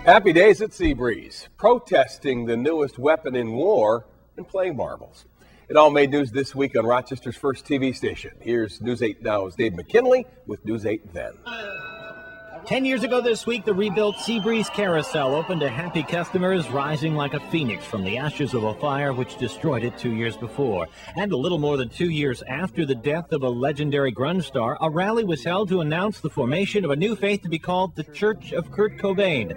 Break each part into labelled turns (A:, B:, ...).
A: Happy days at Seabreeze, protesting the newest weapon in war and playing marbles. It all made news this week on Rochester's first TV station. Here's News 8 Now's Dave McKinley with News 8 Then.
B: 10 years ago this week, the rebuilt Seabreeze Carousel opened to happy customers, rising like a phoenix from the ashes of a fire which destroyed it 2 years before. And a little more than 2 years after the death of a legendary grunge star, a rally was held to announce the formation of a new faith to be called the Church of Kurt Cobain.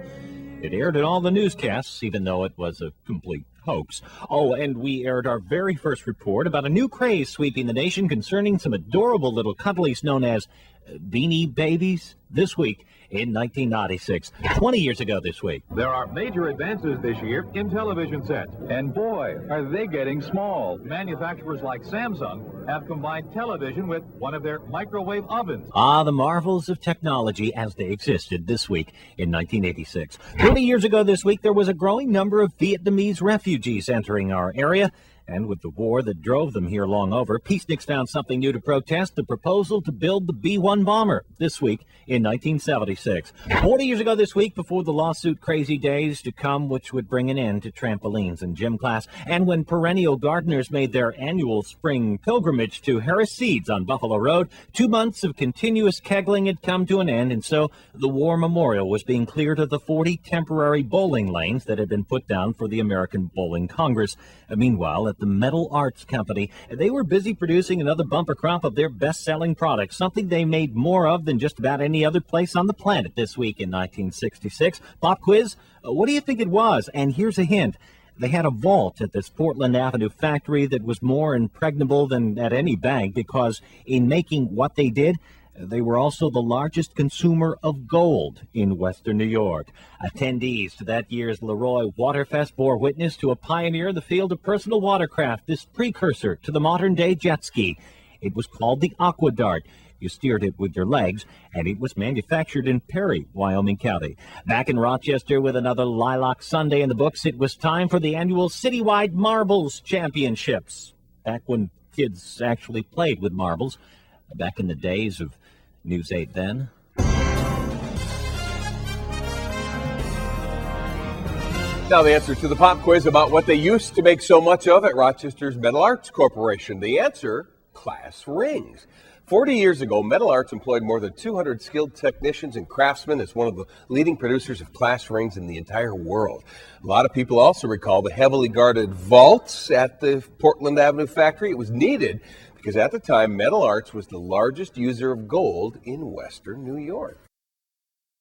B: It aired in all the newscasts, even though it was a complete hoax. Oh, and we aired our very first report about a new craze sweeping the nation concerning some adorable little cuddlies known as Beanie Babies this week in 1996, 20 years ago this week.
C: There are major advances this year in television sets. And boy, are they getting small. Manufacturers like Samsung have combined television with one of their microwave ovens.
B: Ah, the marvels of technology as they existed this week in 1986. 30 years ago this week, there was a growing number of Vietnamese refugees entering our area. And with the war that drove them here long over, peaceniks found something new to protest, the proposal to build the B-1 bomber this week in 1976. 40 years ago this week, before the lawsuit crazy days to come, which would bring an end to trampolines and gym class, and when perennial gardeners made their annual spring pilgrimage to Harris Seeds on Buffalo Road, 2 months of continuous kegling had come to an end, and so the war memorial was being cleared of the 40 temporary bowling lanes that had been put down for the American Bowling Congress. Meanwhile, at the Metal Arts Company, they were busy producing another bumper crop of their best-selling products, something they made more of than just about any other place on the planet this week in 1966. Pop quiz, what do you think it was? And here's a hint. They had a vault at this Portland Avenue factory that was more impregnable than at any bank because in making what they did, they were also the largest consumer of gold in Western New York. Attendees to that year's Leroy Waterfest bore witness to a pioneer in the field of personal watercraft, this precursor to the modern-day jet ski. It was called the Aqua Dart. You steered it with your legs, and it was manufactured in Perry, Wyoming County. Back in Rochester with another Lilac Sunday in the books, it was time for the annual citywide Marbles Championships. Back when kids actually played with marbles, back in the days of News 8 Then.
A: Now the answer to the pop quiz about what they used to make so much of at Rochester's Metal Arts Corporation. The answer, class rings. 40 years ago, Metal Arts employed more than 200 skilled technicians and craftsmen as one of the leading producers of class rings in the entire world. A lot of people also recall the heavily guarded vaults at the Portland Avenue factory. It was needed because at the time, Metal Arts was the largest user of gold in Western New York.